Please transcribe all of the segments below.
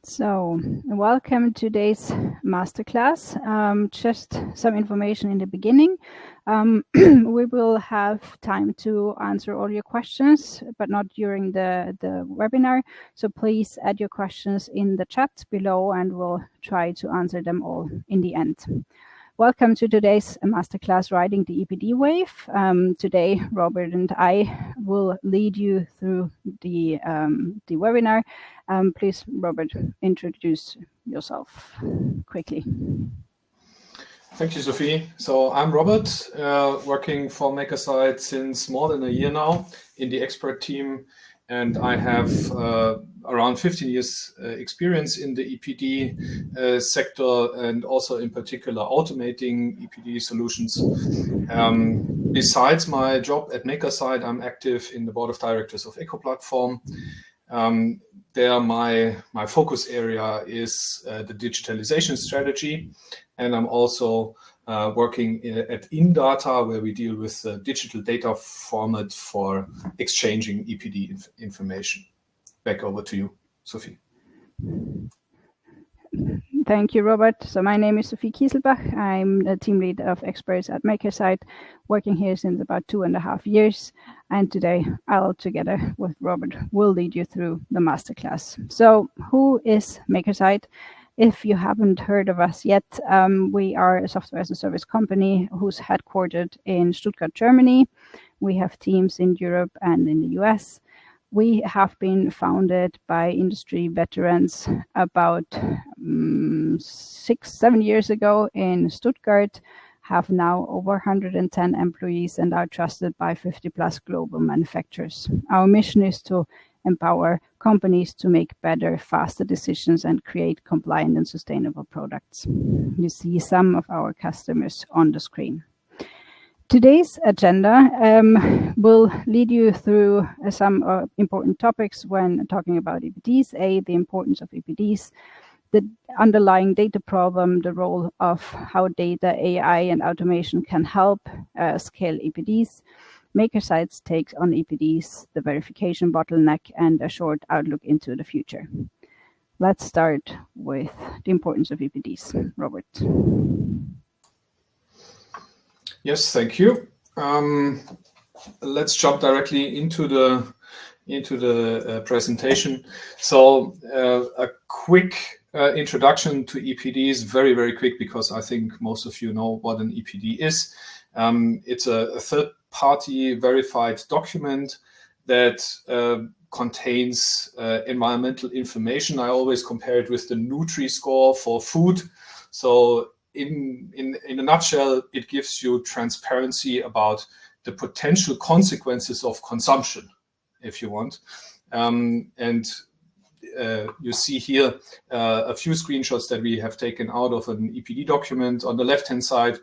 So, welcome to today's masterclass. Just some information in the beginning. We will have time to answer all your questions, but not during the webinar. So please add your questions in the chat below and we'll try to answer them all in the end. Welcome to today's masterclass, Riding the EPD Wave. Today, Robert and I will lead you through the webinar. Please, Robert, introduce yourself quickly. Thank you, Sophie. So I'm Robert, working for Makersite since more than a year now in the expert team, and I have around 15 years experience in the EPD sector, and also in particular automating EPD solutions. Besides my job at Makersite, I'm active in the board of directors of EcoPlatform. There my focus area is the digitalization strategy, and I'm also working at InData, where we deal with the digital data format for exchanging EPD information. Back over to you, Sophie. Thank you, Robert. So my name is Sophie Kieselbach. I'm the team lead of experts at Makersite, working here since about 2.5 years. And today, I'll, together with Robert, will lead you through the masterclass. So who is Makersite? If you haven't heard of us yet, we are a software as a service company who's headquartered in Stuttgart, Germany. We have teams in Europe and in the US. We have been founded by industry veterans about 6-7 years ago in Stuttgart, have now over 110 employees and are trusted by 50+ global manufacturers. Our mission is to empower companies to make better, faster decisions and create compliant and sustainable products. You see some of our customers on the screen. Today's agenda will lead you through some important topics when talking about EPDs. The importance of EPDs, the underlying data problem, the role of how data, AI, and automation can help scale EPDs, Makersite's takes on EPDs, the verification bottleneck, and a short outlook into the future. Let's start with the importance of EPDs. Robert. Yes, thank you. Let's jump directly into the presentation. So a quick introduction to EPDs, very, very quick, because I think most of you know what an EPD is. It's a third-party verified document that contains environmental information. I always compare it with the Nutri-Score for food. So in a nutshell, it gives you transparency about the potential consequences of consumption, if you want. You see here a few screenshots that we have taken out of an EPD document. On the left-hand side,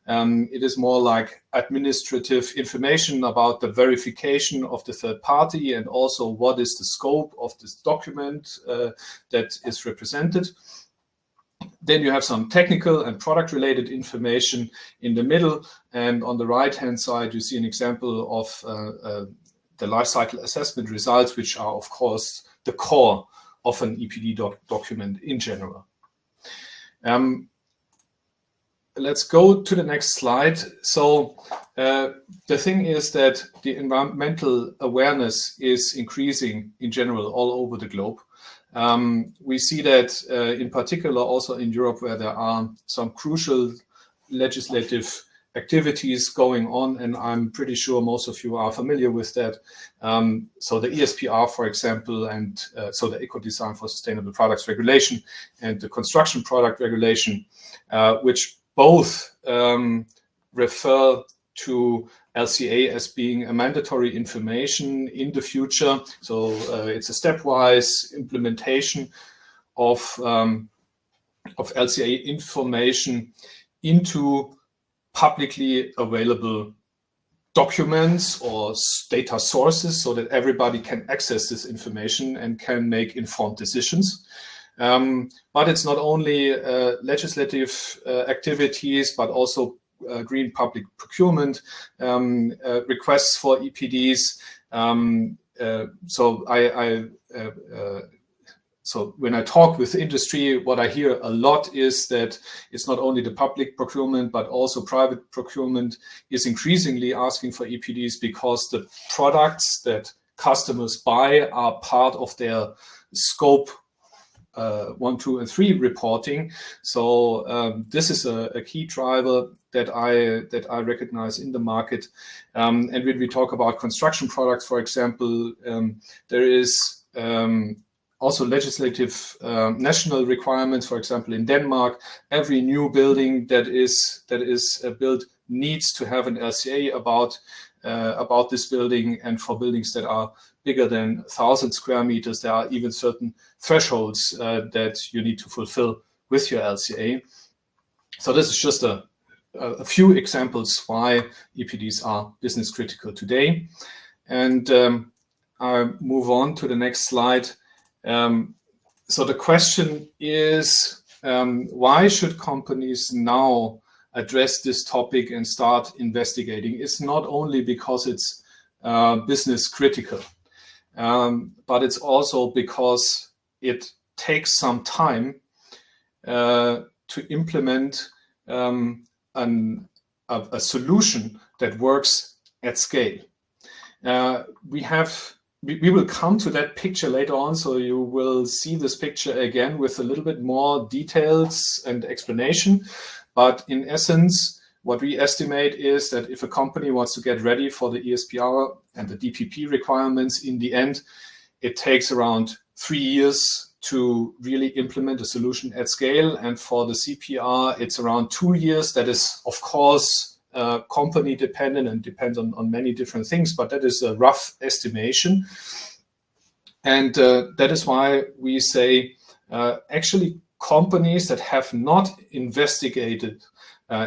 it is more like administrative information about the verification of the third party and also what is the scope of this document that is represented. Then you have some technical and product-related information in the middle, and on the right-hand side, you see an example of the lifecycle assessment results, which are, of course, the core of an EPD document in general. Let's go to the next slide. So the thing is that the environmental awareness is increasing in general all over the globe. We see that in particular also in Europe, where there are some crucial legislative activities going on, and I'm pretty sure most of you are familiar with that. So the ESPR, for example, and so the Eco Design for Sustainable Products Regulation and the Construction Product Regulation, which both refer to LCA as being a mandatory information in the future. So it's a stepwise implementation of LCA information into publicly available documents or data sources so that everybody can access this information and can make informed decisions. But it's not only legislative activities, but also green public procurement, requests for EPDs. So I so when I talk with industry, what I hear a lot is that it's not only the public procurement, but also private procurement is increasingly asking for EPDs because the products that customers buy are part of their scope 1, 2, and 3 reporting. So this is a key driver that I recognize in the market. And when we talk about construction products, for example, there is also legislative national requirements. For example, in Denmark, every new building that is built needs to have an LCA about this building, and for buildings that are bigger than 1,000 square meters, there are even certain thresholds that you need to fulfill with your LCA. So this is just a few examples why EPDs are business critical today. And I move on to the next slide. So the question is, why should companies now address this topic and start investigating? It's not only because it's business critical, but it's also because it takes some time to implement a solution that works at scale. We will come to that picture later on, so you will see this picture again with a little bit more details and explanation. But in essence, what we estimate is that if a company wants to get ready for the ESPR and the DPP requirements, in the end, it takes around 3 years to really implement a solution at scale. And for the CPR, it's around 2 years. That is, of course, company dependent and depends on many different things, but that is a rough estimation. And that is why we say actually companies that have not investigated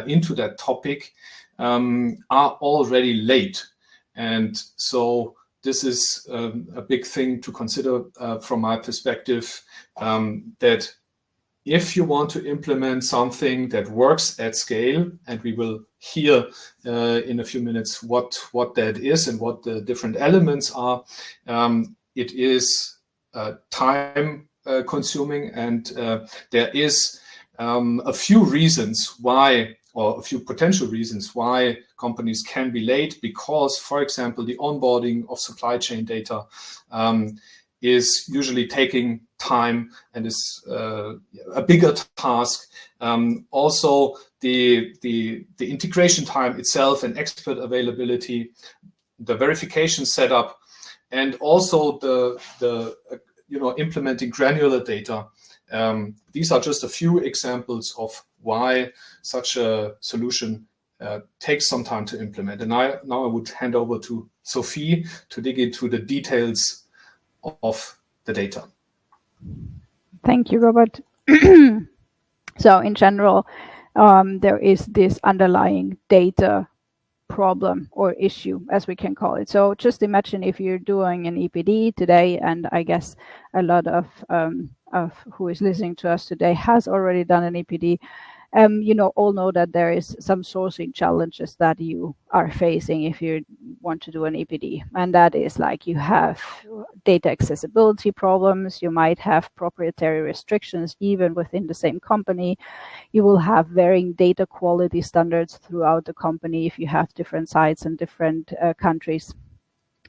into that topic are already late. And so this is a big thing to consider from my perspective, that if you want to implement something that works at scale, and we will hear in a few minutes what that is and what the different elements are, it is time consuming, and there is a few reasons why, or a few potential reasons why companies can be late, because, for example, the onboarding of supply chain data is usually taking time and is a bigger task. Also, the integration time itself and expert availability, the verification setup, and also the implementing granular data. These are just a few examples of why such a solution takes some time to implement. And now I would hand over to Sophie to dig into the details of the data. Thank you, Robert. So in general, there is this underlying data problem or issue, as we can call it. So just imagine if you're doing an EPD today, and I guess a lot of who is listening to us today has already done an EPD. All know that there is some sourcing challenges that you are facing if you want to do an EPD. And that is like you have data accessibility problems, you might have proprietary restrictions even within the same company. You will have varying data quality standards throughout the company if you have different sites and different countries.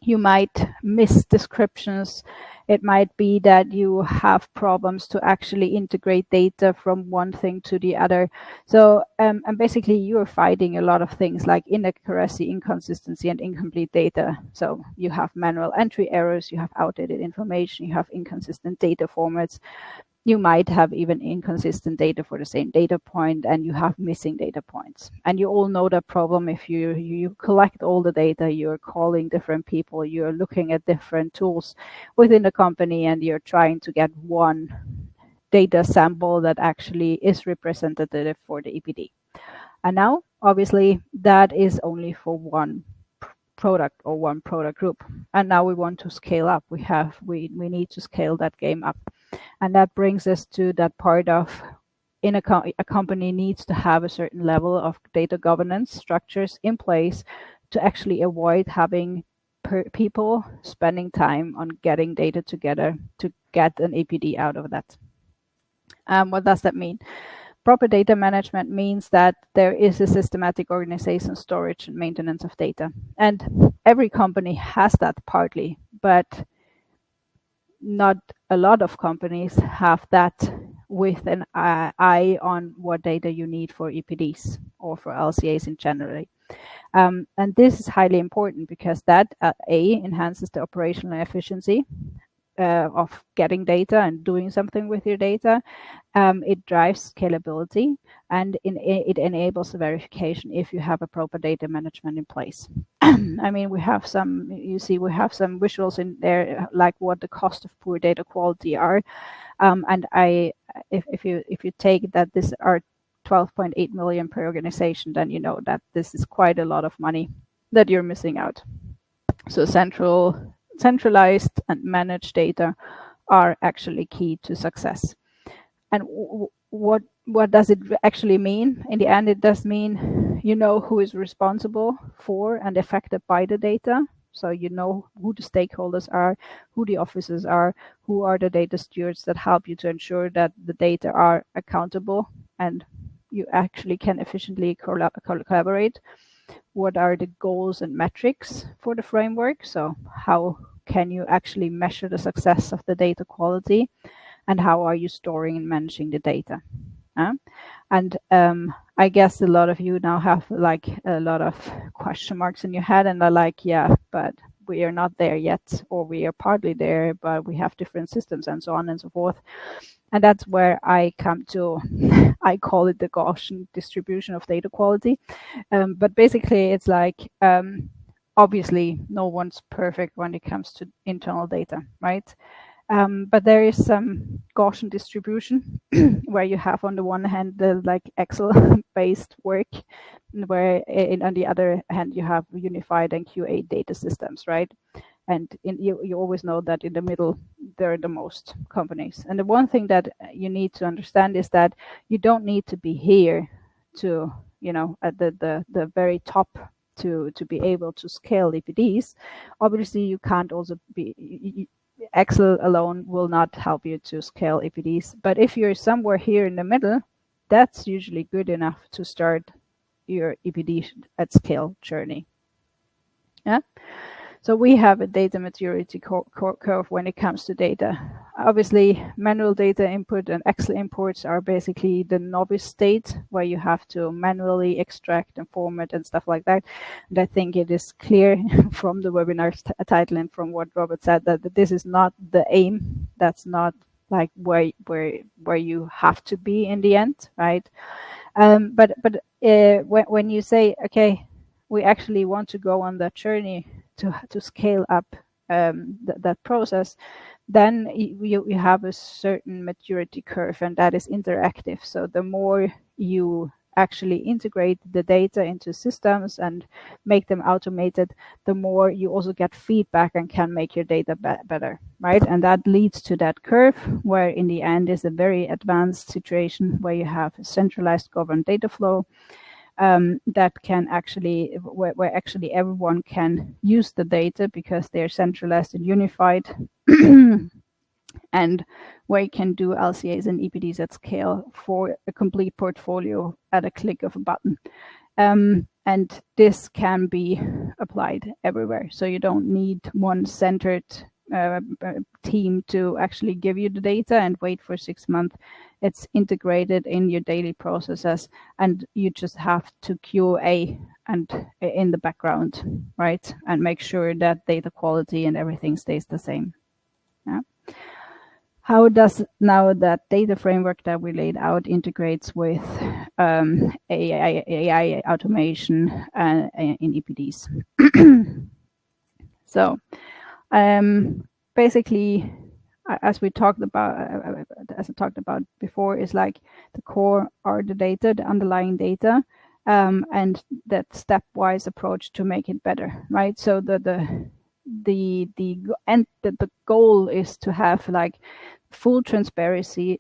You might miss descriptions. It might be that you have problems to actually integrate data from one thing to the other. So, and basically you're fighting a lot of things like inaccuracy, inconsistency, and incomplete data. So you have manual entry errors, you have outdated information, you have inconsistent data formats. You might have even inconsistent data for the same data point, and you have missing data points. And you all know that problem. If you collect all the data, you're calling different people, you're looking at different tools within the company, and you're trying to get one data sample that actually is representative for the EPD. And now, obviously, that is only for one product or one product group. And now we want to scale up. We need to scale that game up. And that brings us to that part of a company needs to have a certain level of data governance structures in place to actually avoid having people spending time on getting data together to get an EPD out of that. What does that mean? Proper data management means that there is a systematic organization, storage, and maintenance of data. And every company has that partly, but not a lot of companies have that with an eye on what data you need for EPDs or for LCAs in general. And this is highly important because that enhances the operational efficiency of getting data and doing something with your data. It drives scalability, and it enables verification if you have a proper data management in place. I mean, we have some visuals in there, like what the cost of poor data quality are. And if you take that this are 12.8 million per organization, then you know that this is quite a lot of money that you're missing out. So centralized and managed data are actually key to success. And what does it actually mean? In the end, it does mean you know who is responsible for and affected by the data. So you know who the stakeholders are, who the officers are, who are the data stewards that help you to ensure that the data are accountable and you actually can efficiently collaborate. What are the goals and metrics for the framework? So how can you actually measure the success of the data quality, and how are you storing and managing the data? And I guess a lot of you now have like a lot of question marks in your head and are like, yeah, but we are not there yet, or we are partly there, but we have different systems and so on and so forth. And that's where I come to, I call it the Gaussian distribution of data quality. But basically it's like, obviously no one's perfect when it comes to internal data, right? But there is some Gaussian distribution where you have on the one hand the like Excel-based work, where on the other hand you have unified and QA data systems, right? And you always know that in the middle there are the most companies. And the one thing that you need to understand is that you don't need to be here to, you know, at the very top to be able to scale EPDs. Obviously, you can't also be. Excel alone will not help you to scale EPDs. But if you're somewhere here in the middle, that's usually good enough to start your EPD at scale journey. Yeah. So we have a data maturity curve when it comes to data. Obviously, manual data input and Excel imports are basically the novice state where you have to manually extract and format and stuff like that. And I think it is clear from the webinar title and from what Robert said that this is not the aim. That's not like where you have to be in the end, right? But when you say, okay, we actually want to go on that journey to scale up that process, then you have a certain maturity curve, and that is interactive. So the more you actually integrate the data into systems and make them automated, the more you also get feedback and can make your data better, right? And that leads to that curve where in the end is a very advanced situation where you have a centralized governed data flow that can actually, where actually everyone can use the data because they're centralized and unified, and where you can do LCAs and EPDs at scale for a complete portfolio at a click of a button. And this can be applied everywhere. So you don't need one centered team to actually give you the data and wait for 6 months. It's integrated in your daily processes, and you just have to QA and in the background, right? And make sure that data quality and everything stays the same. Yeah. How does now that data framework that we laid out integrates with AI automation in EPDs? So basically, as I talked about before, is like the core are the data, the underlying data, and that stepwise approach to make it better, right? So the goal is to have like full transparency,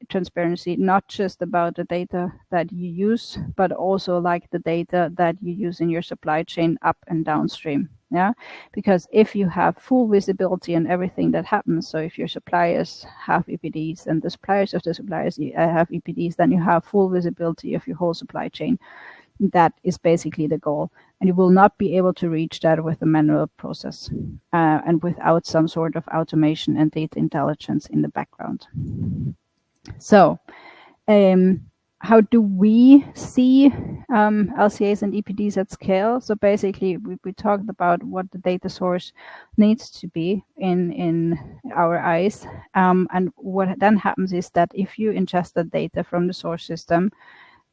not just about the data that you use, but also like the data that you use in your supply chain up and downstream, Yeah, because if you have full visibility on everything that happens, so if your suppliers have EPDs and the suppliers of the suppliers have EPDs, then you have full visibility of your whole supply chain. That is basically the goal. And you will not be able to reach that with a manual process and without some sort of automation and data intelligence in the background. So how do we see LCAs and EPDs at scale? So basically, we talked about what the data source needs to be in our eyes. And what then happens is that if you ingest the data from the source system,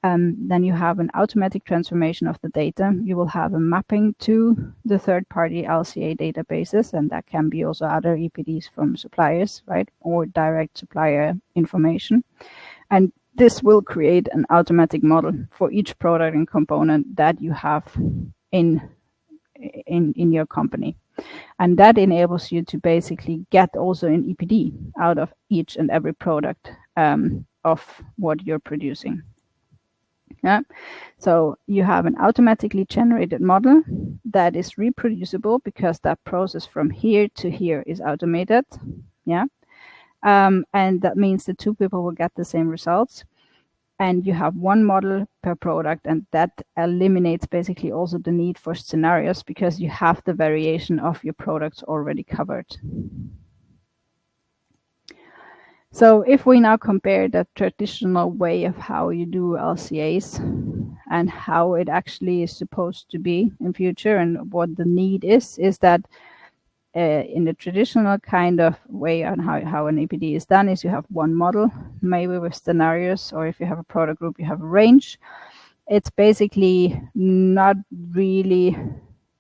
then you have an automatic transformation of the data. You will have a mapping to the third-party LCA databases, and that can be also other EPDs from suppliers, right, or direct supplier information. And this will create an automatic model for each product and component that you have in your company. And that enables you to basically get also an EPD out of each and every product of what you're producing. Yeah, so you have an automatically generated model that is reproducible because that process from here to here is automated. Yeah, and that means the two people will get the same results. And you have one model per product, and that eliminates basically also the need for scenarios because you have the variation of your products already covered. So if we now compare the traditional way of how you do LCAs and how it actually is supposed to be in future and what the need is that in the traditional kind of way on how an EPD is done is you have one model, maybe with scenarios, or if you have a product group, you have a range. It's basically not really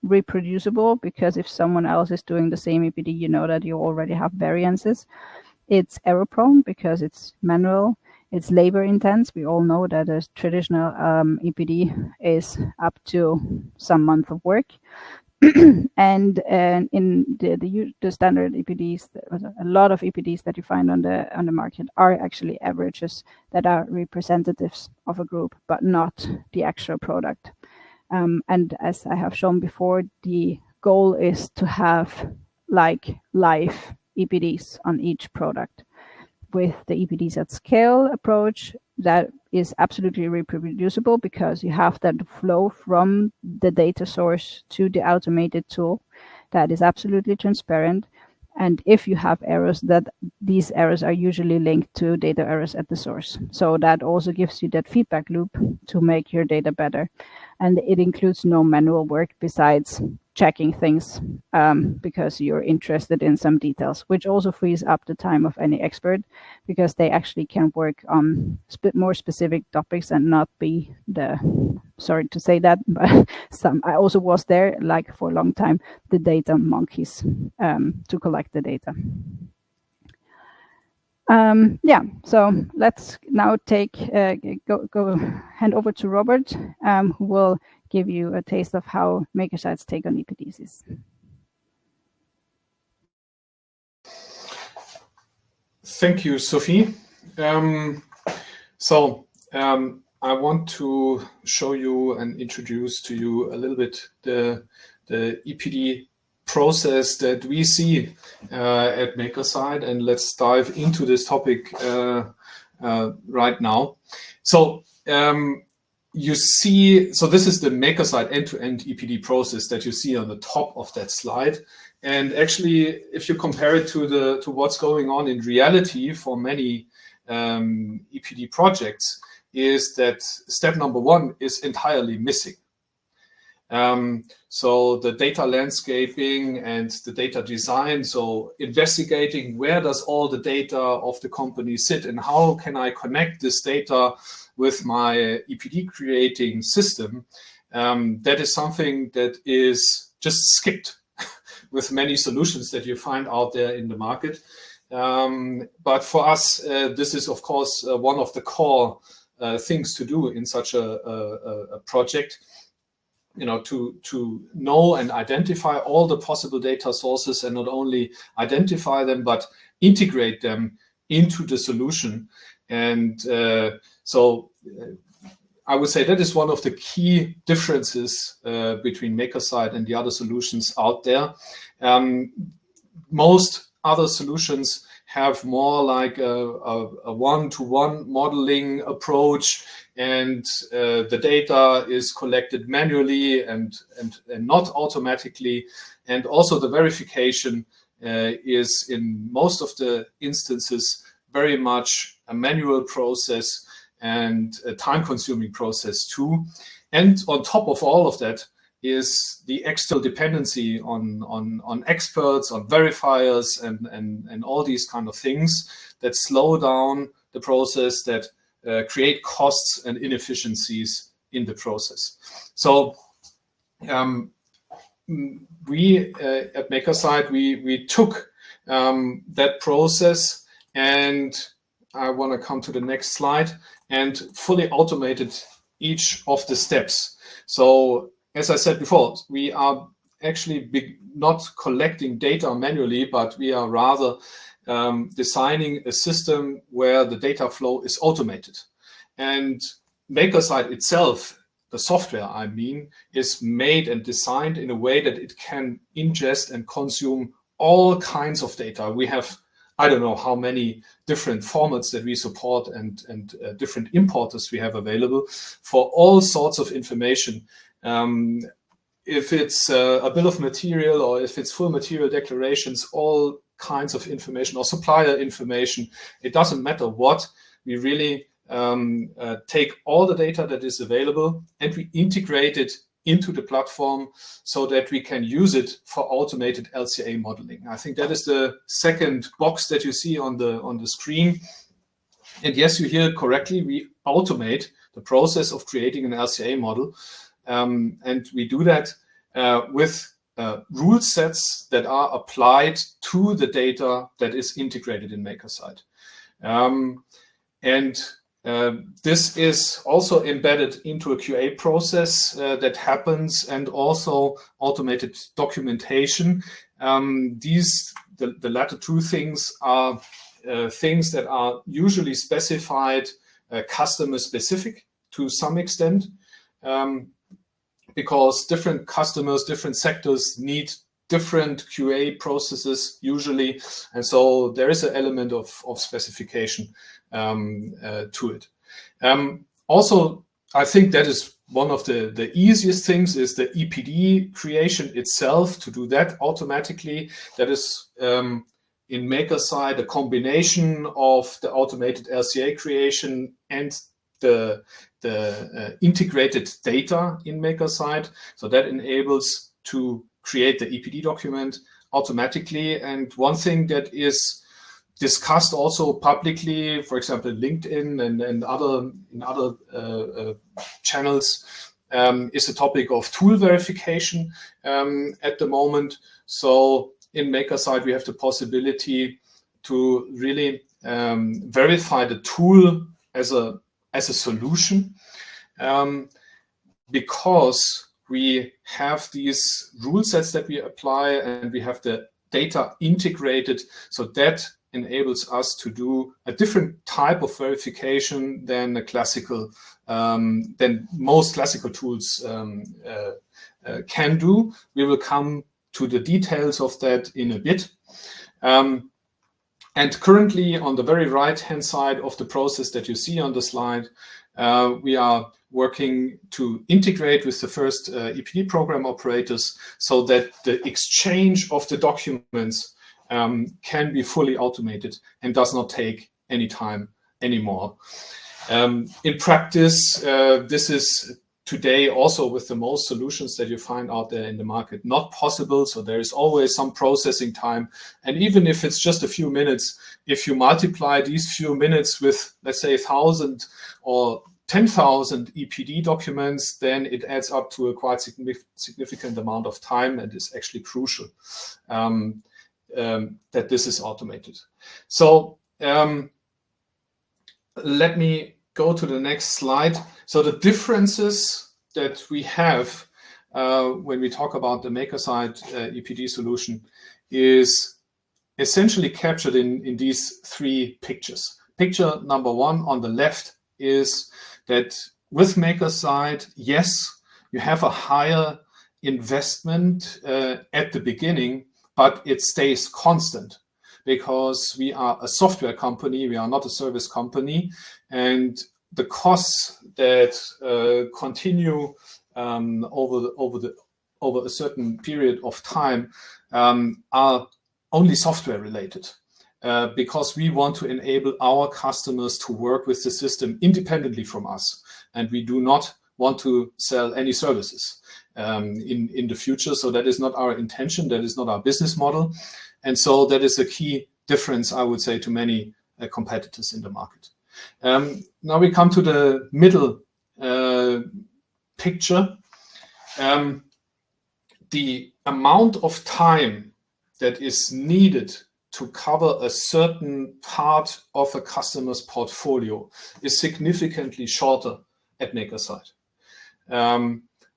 reproducible because if someone else is doing the same EPD, you know that you already have variances. It's error prone because it's manual. It's labor intense. We all know that a traditional EPD is up to some month of work. and in the standard EPDs, a lot of EPDs that you find on the market are actually averages that are representatives of a group, but not the actual product. And as I have shown before, the goal is to have like live EPDs on each product. With the EPDs at scale approach, that is absolutely reproducible because you have that flow from the data source to the automated tool that is absolutely transparent. And if you have errors, that these errors are usually linked to data errors at the source. So that also gives you that feedback loop to make your data better. And it includes no manual work besides checking things because you're interested in some details, which also frees up the time of any expert because they actually can work on more specific topics and not be sorry to say that, but I also was there like for a long time, the data monkeys to collect the data. Yeah, so let's now go hand over to Robert, who will give you a taste of how Makersite's take on EPDs is. Thank you, Sophie. I want to show you and introduce to you a little bit the EPD process that we see at Makersite, and let's dive into this topic right now. So you see, so this is the Makersite end-to-end EPD process that you see on the top of that slide. And actually, if you compare it to what's going on in reality for many EPD projects, is that step number one is entirely missing. So the data landscaping and the data design, so investigating where does all the data of the company sit and how can I connect this data with my EPD creating system, that is something that is just skipped with many solutions that you find out there in the market. But for us, this is, of course, one of the core things to do in such a project. You know, to know and identify all the possible data sources and not only identify them, but integrate them into the solution. And so I would say that is one of the key differences between Makersite and the other solutions out there. Most other solutions have more like a one-to-one modeling approach, and the data is collected manually and not automatically. And also the verification is in most of the instances very much a manual process and a time-consuming process too. And on top of all of that is the external dependency on experts, on verifiers, and all these kind of things that slow down the process, that create costs and inefficiencies in the process. So we at Makersite, we took that process, and I want to come to the next slide, and fully automated each of the steps. So as I said before, we are actually not collecting data manually, but we are rather designing a system where the data flow is automated. And Makersite itself, the software I mean, is made and designed in a way that it can ingest and consume all kinds of data. We have, I don't know how many different formats that we support and different importers we have available for all sorts of information. If it's a bill of material, or if it's full material declarations, all kinds of information, or supplier information, it doesn't matter what. We really take all the data that is available and we integrate it into the platform so that we can use it for automated LCA modeling. I think that is the second box that you see on the screen. And yes, you hear correctly, we automate the process of creating an LCA model. And we do that with rule sets that are applied to the data that is integrated in Makersite. This is also embedded into a QA process that happens, and also automated documentation. The latter two things are things that are usually specified customer specific to some extent, because different customers, different sectors need different QA processes usually, and so there is an element of specification to it. Also, I think that is one of the easiest things is the EPD creation itself, to do that automatically. That is in Makersite a combination of the automated LCA creation and the integrated data in Makersite. So that enables to create the EPD document automatically. And one thing that is discussed also publicly, for example, LinkedIn and other channels, is the topic of tool verification at the moment. So in Makersite, we have the possibility to really verify the tool as a solution, because we have these rule sets that we apply, and we have the data integrated, so that enables us to do a different type of verification than than most classical tools can do. We will come to the details of that in a bit. And currently, on the very right-hand side of the process that you see on the slide, we are working to integrate with the first EPD program operators so that the exchange of the documents can be fully automated and does not take any time anymore. In practice, this is today also with the most solutions that you find out there in the market not possible. So there is always some processing time. And even if it's just a few minutes, if you multiply these few minutes with, let's say, 1,000 or 10,000 EPD documents, then it adds up to a quite significant amount of time, and is actually crucial that this is automated. So let me go to the next slide. So the differences that we have when we talk about the Makersite EPD solution is essentially captured in these three pictures. Picture number one on the left is that with Makersite, yes, you have a higher investment at the beginning, but it stays constant because we are a software company, we are not a service company, and the costs that continue over a certain period of time are only software related. Because we want to enable our customers to work with the system independently from us. And we do not want to sell any services in the future. So that is not our intention. That is not our business model. And so that is a key difference, I would say, to many competitors in the market. Now we come to the middle picture. The amount of time that is needed to cover a certain part of a customer's portfolio is significantly shorter at Makersite.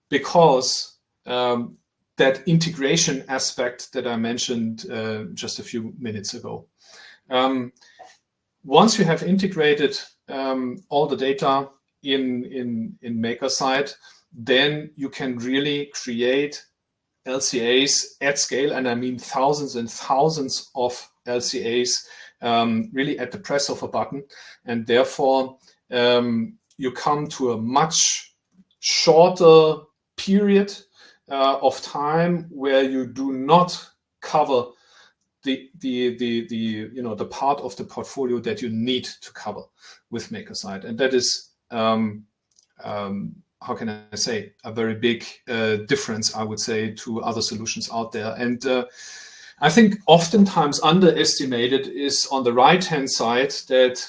Because that integration aspect that I mentioned just a few minutes ago. Once you have integrated all the data in Makersite, then you can really create LCAs at scale, and I mean thousands and thousands of LCAs really at the press of a button, and therefore you come to a much shorter period of time where you do not cover the part of the portfolio that you need to cover with Makersite, and that is how can I say, a very big difference, I would say, to other solutions out there. And I think oftentimes underestimated is on the right-hand side that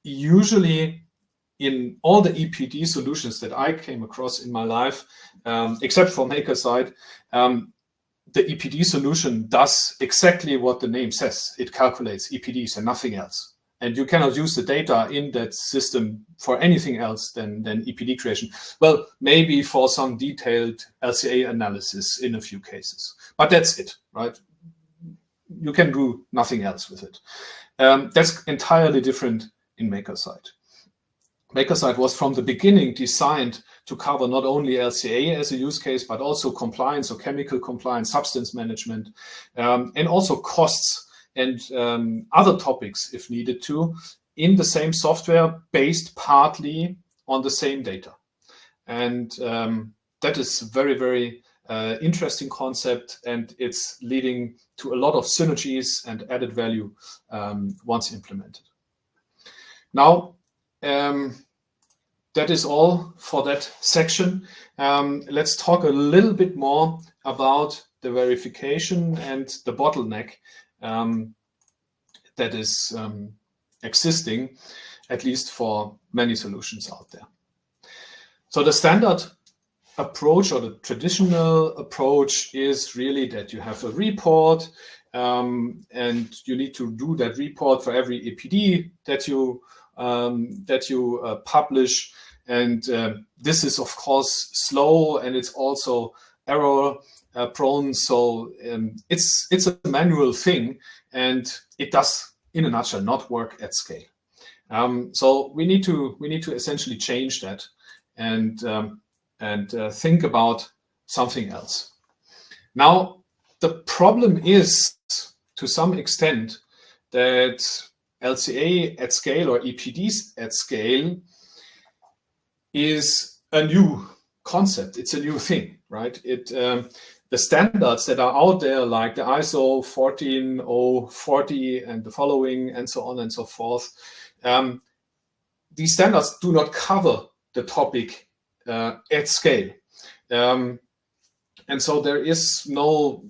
usually in all the EPD solutions that I came across in my life, except for Makersite, the EPD solution does exactly what the name says. It calculates EPDs and nothing else. And you cannot use the data in that system for anything else than EPD creation. Well, maybe for some detailed LCA analysis in a few cases, but that's it, right? You can do nothing else with it. That's entirely different in Makersite. Makersite was from the beginning designed to cover not only LCA as a use case, but also compliance or chemical compliance, substance management, and also costs and other topics if needed to, in the same software based partly on the same data. And that is a very, very interesting concept, and it's leading to a lot of synergies and added value once implemented. Now, that is all for that section. Let's talk a little bit more about the verification and the bottleneck that is existing, at least for many solutions out there. So the standard approach or the traditional approach is really that you have a report and you need to do that report for every EPD that you publish. And this is, of course, slow, and it's also error prone. So it's a manual thing, and it does, in a nutshell, not work at scale. So we need to essentially change that and think about something else. Now, the problem is, to some extent, that LCA at scale or EPDs at scale is a new concept. It's a new thing, right? The standards that are out there, like the ISO 14040 and the following, and so on and so forth, these standards do not cover the topic at scale. And so there is no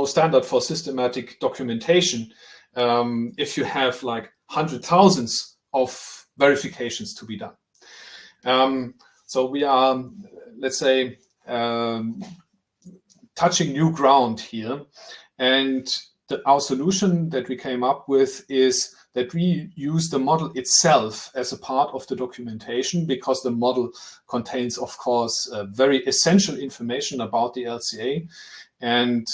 standard for systematic documentation if you have like hundred thousands of verifications to be done. So we are, let's say, touching new ground here. And our solution that we came up with is that we use the model itself as a part of the documentation, because the model contains, of course, very essential information about the LCA. And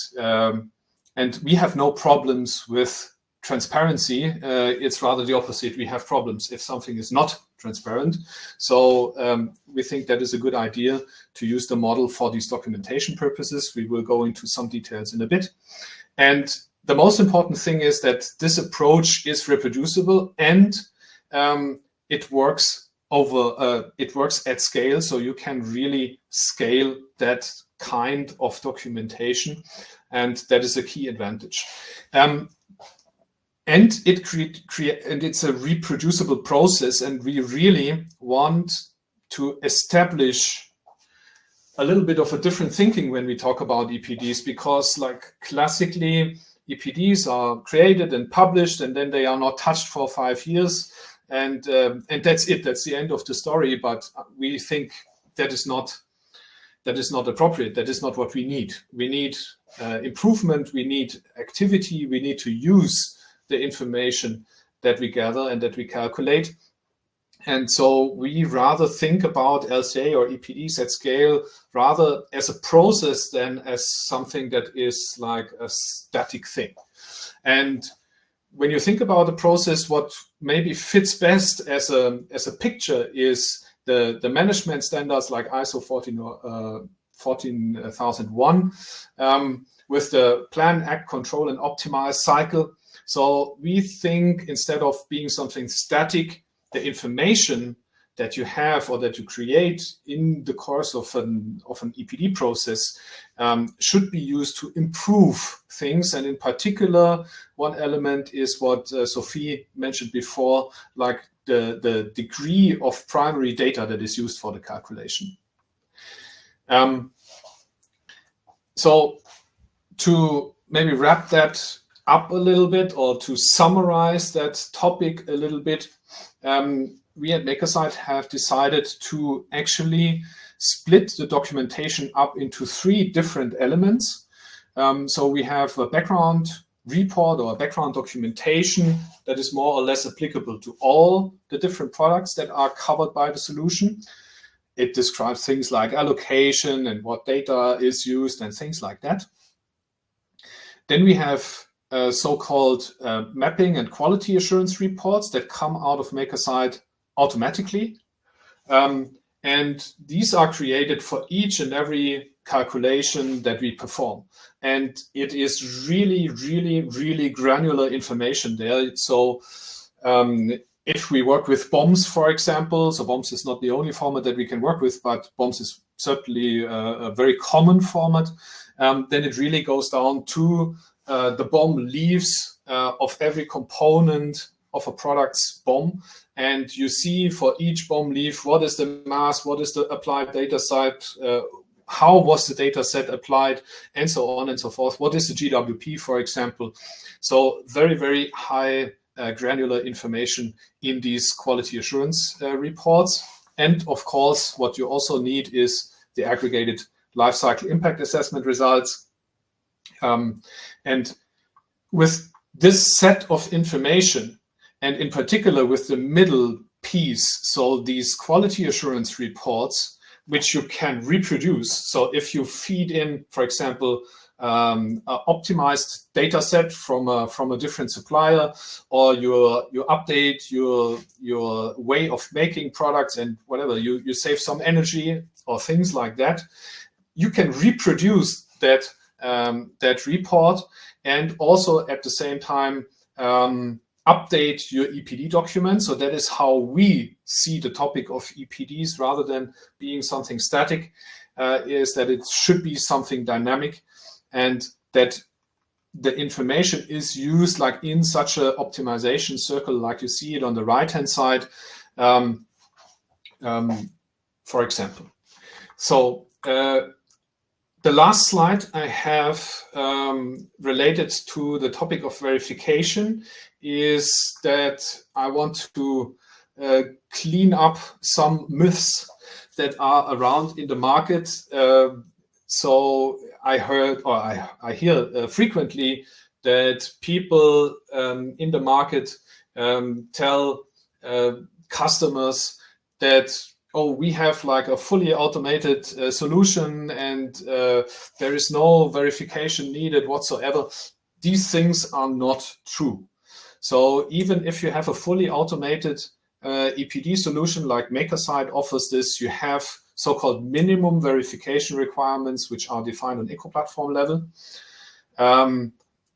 we have no problems with transparency, it's rather the opposite. We have problems if something is not transparent. So we think that is a good idea to use the model for these documentation purposes. We will go into some details in a bit. And the most important thing is that this approach is reproducible and it works at scale. So you can really scale that kind of documentation, and that is a key advantage. And it's a reproducible process, and we really want to establish a little bit of a different thinking when we talk about EPDs, because like classically EPDs are created and published and then they are not touched for 5 years, and that's it. That's the end of the story. But we think that is not appropriate. That is not what we need. We need improvement. We need activity. We need to use the information that we gather and that we calculate. And so we rather think about LCA or EPDs at scale rather as a process than as something that is like a static thing. And when you think about the process, what maybe fits best as a picture is the management standards like ISO 14001 with the plan, act, control, and optimize cycle. So we think instead of being something static, the information that you have or that you create in the course of an EPD process should be used to improve things. And in particular, one element is what Sophie mentioned before, like the degree of primary data that is used for the calculation. So to maybe wrap that up a little bit, or to summarize that topic a little bit, we at Makersite have decided to actually split the documentation up into 3 different elements. So we have a background report or a background documentation that is more or less applicable to all the different products that are covered by the solution. It describes things like allocation and what data is used and things like that. Then we have so-called mapping and quality assurance reports that come out of Makersite automatically. And these are created for each and every calculation that we perform. And it is really, really, really granular information there. So if we work with BOMs, for example, so BOMs is not the only format that we can work with, but BOMs is certainly a very common format, then it really goes down to the BOM leaves of every component of a product's BOM. And you see for each BOM leaf, what is the mass, what is the applied data set, how was the data set applied, and so on and so forth. What is the GWP, for example? So very, very high granular information in these quality assurance reports. And of course, what you also need is the aggregated lifecycle impact assessment results. And with this set of information, and in particular with the middle piece, so these quality assurance reports, which you can reproduce. So if you feed in, for example, an optimized data set from a different supplier, or you update your way of making products and whatever, you save some energy or things like that, you can reproduce that report, and also at the same time update your EPD document. So that is how we see the topic of EPDs, rather than being something static, is that it should be something dynamic, and that the information is used like in such an optimization circle, like you see it on the right-hand side, for example. So the last slide I have related to the topic of verification is that I want to clean up some myths that are around in the market. So I heard, or I hear frequently that people in the market tell customers that, oh, we have like a fully automated solution and there is no verification needed whatsoever. These things are not true. So even if you have a fully automated EPD solution like Makersite offers this, you have so-called minimum verification requirements, which are defined on eco-platform level.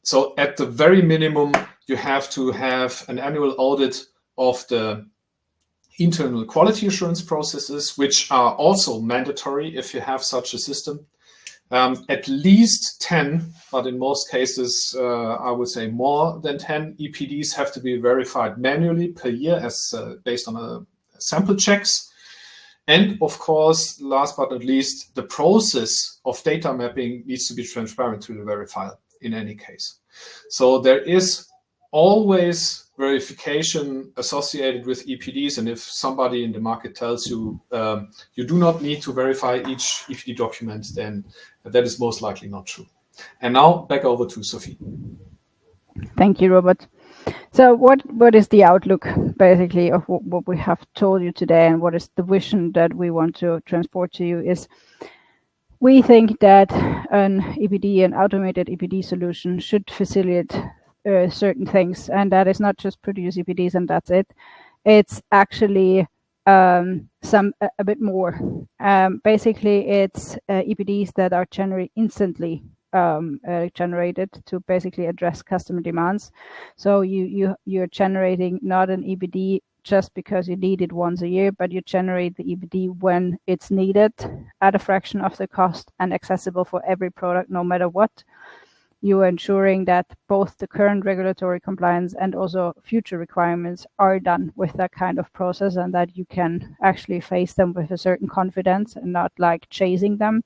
So at the very minimum, you have to have an annual audit of the internal quality assurance processes, which are also mandatory if you have such a system. At least 10, but in most cases, I would say more than 10 EPDs have to be verified manually per year as based on a sample checks. And of course, last but not least, the process of data mapping needs to be transparent to the verifier in any case. So there is always verification associated with EPDs, and if somebody in the market tells you you do not need to verify each EPD document, then that is most likely not true. And now back over to Sophie. Thank you, Robert. So what is the outlook, basically, of what we have told you today, and what is the vision that we want to transport to you is we think that an EPD, an automated EPD solution, should facilitate certain things, and that is not just produce EPDs and that's it. It's actually a bit more. Basically, it's EPDs that are generally instantly generated to basically address customer demands. So you're generating not an EPD just because you need it once a year, but you generate the EPD when it's needed at a fraction of the cost and accessible for every product, no matter what. You are ensuring that both the current regulatory compliance and also future requirements are done with that kind of process, and that you can actually face them with a certain confidence and not like chasing them.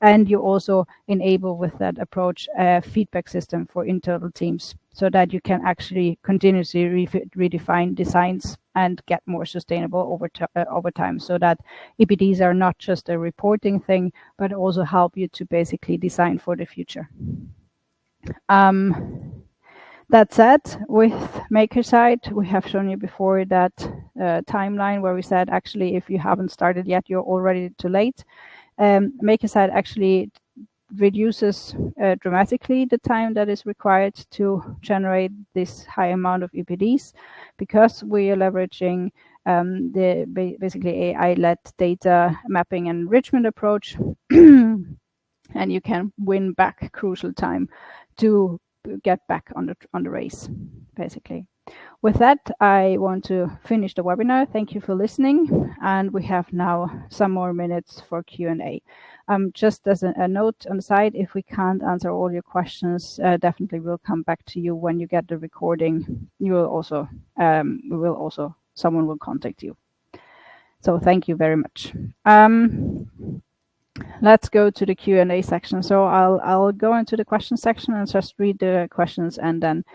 And you also enable with that approach a feedback system for internal teams so that you can actually continuously redefine designs and get more sustainable over time, so that EPDs are not just a reporting thing, but also help you to basically design for the future. That said, with Makersite, we have shown you before that timeline where we said, actually, if you haven't started yet, you're already too late. Makersite actually reduces dramatically the time that is required to generate this high amount of EPDs, because we are leveraging the basically AI-led data mapping and enrichment approach, and you can win back crucial time to get back on the race, basically. With that, I want to finish the webinar. Thank you for listening, and we have now some more minutes for Q&A. Just as a note on the side, if we can't answer all your questions, definitely we'll come back to you when you get the recording. You will also, someone will contact you. So thank you very much. Let's go to the Q&A section. So I'll go into the question section and just read the questions, and then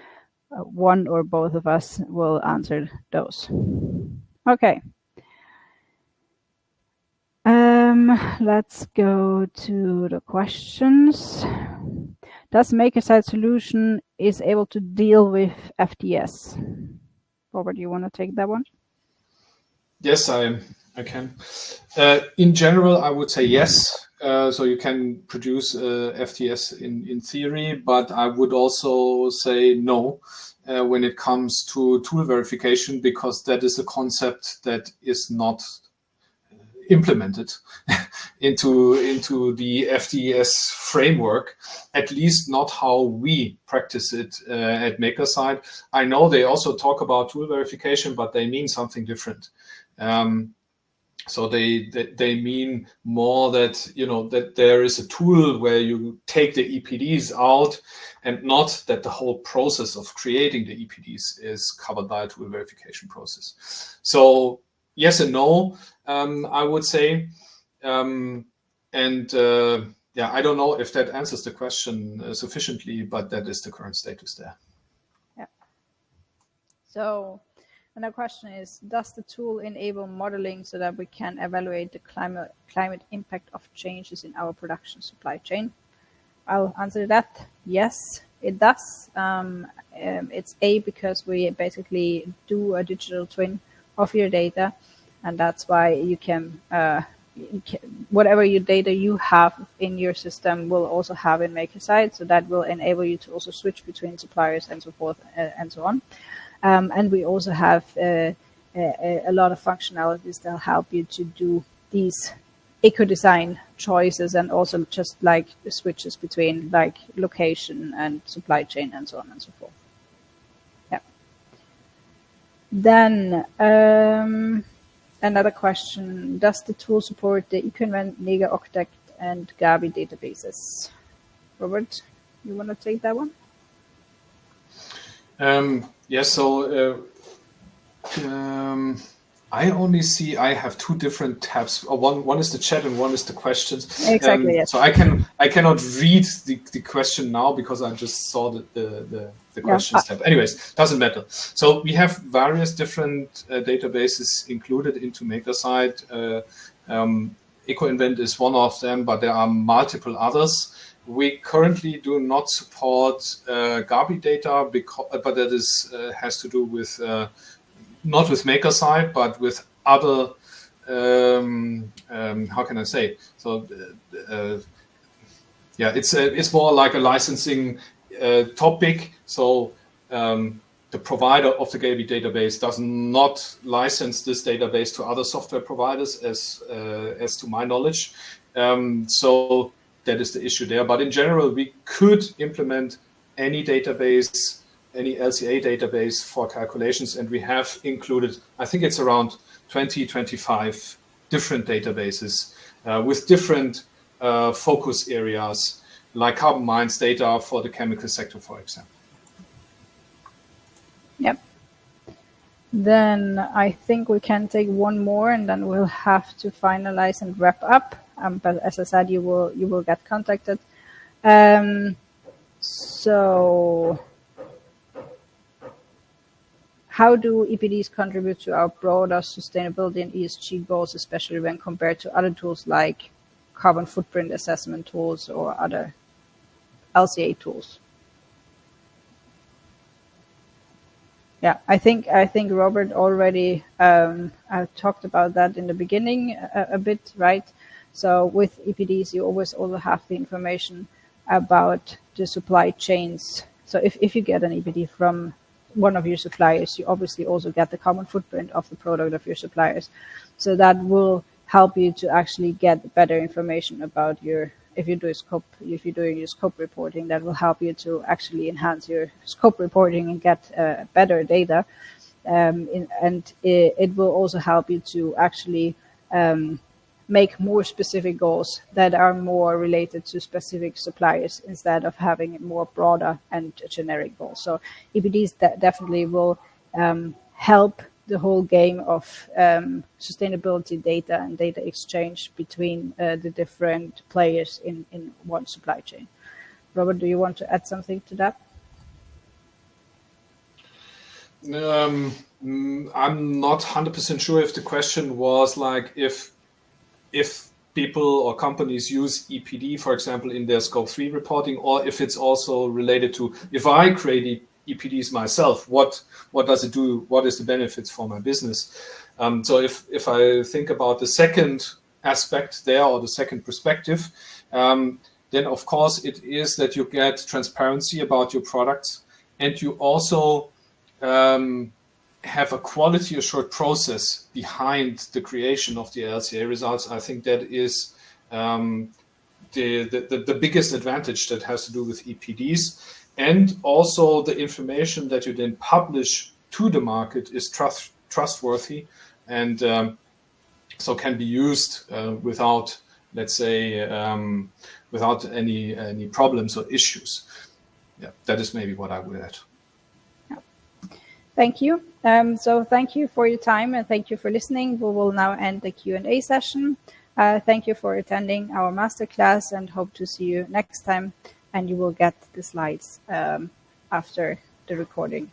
one or both of us will answer those. Okay. Let's go to the questions. Does Makersite solution is able to deal with FTS? Robert, do you want to take that one? Yes, I can. In general, I would say yes. So you can produce FTS in theory, but I would also say no when it comes to tool verification, because that is a concept that is not implemented into the FTS framework, at least not how we practice it at Makersite. I know they also talk about tool verification, but they mean something different. So they mean more that, you know, that there is a tool where you take the EPDs out, and not that the whole process of creating the EPDs is covered by a tool verification process. So yes and no, I would say. Yeah, I don't know if that answers the question sufficiently, but that is the current status there. Yeah. So another question is, does the tool enable modeling so that we can evaluate the climate impact of changes in our production supply chain? I'll answer that. Yes, it does. It's because we basically do a digital twin of your data, and that's why you can whatever your data you have in your system will also have in Makersite. So that will enable you to also switch between suppliers and so forth and so on. And we also have a lot of functionalities that help you to do these eco-design choices, and also just like the switches between like location and supply chain and so on and so forth. Yeah. Then another question: does the tool support the EcoInvent, Nega, Octet, and Gabi databases? Robert, you want to take that one? Yes. So I only see I have two different tabs. One is the chat and one is the questions. Exactly. Yes. So I cannot read the question now because I just saw the questions tab. Anyways, doesn't matter. So we have various different databases included into Makersite. EcoInvent is one of them, but there are multiple others. We currently do not support Gabi data, but that is has to do with not with Makersite, but with other. How can I say? So, yeah, it's more like a licensing topic. So the provider of the Gabi database does not license this database to other software providers, as to my knowledge. So that is the issue there. But in general, we could implement any database, any LCA database for calculations, and we have included, I think it's around 20, 25 different databases with different focus areas, like carbon mines data for the chemical sector, for example. Yep. Then I think we can take one more, and then we'll have to finalize and wrap up. But as I said, you will get contacted. So how do EPDs contribute to our broader sustainability and ESG goals, especially when compared to other tools like carbon footprint assessment tools or other LCA tools? Yeah, I think Robert already talked about that in the beginning a bit, right? So with EPDs, you always also have the information about the supply chains. So if you get an EPD from one of your suppliers, you obviously also get the carbon footprint of the product of your suppliers. So that will help you to actually get better information about your, if you're doing your scope reporting, that will help you to actually enhance your scope reporting and get better data. And it will also help you to actually make more specific goals that are more related to specific suppliers instead of having more broader and generic goals. So EPDs definitely will help the whole game of sustainability data and data exchange between the different players in one supply chain. Robert, do you want to add something to that? I'm not 100% sure if the question was like if people or companies use EPD, for example, in their Scope 3 reporting, or if it's also related to if I create EPDs myself, what does it do? What is the benefits for my business? So if I think about the second aspect there, or the second perspective, then of course it is that you get transparency about your products, and you also have a quality assured process behind the creation of the LCA results. I think that is the biggest advantage that has to do with EPDs. And also the information that you then publish to the market is trustworthy, and so can be used without, let's say, without any problems or issues. Yeah, that is maybe what I would add. Thank you. So thank you for your time, and thank you for listening. We will now end the Q&A session. Thank you for attending our masterclass, and hope to see you next time. And you will get the slides after the recording.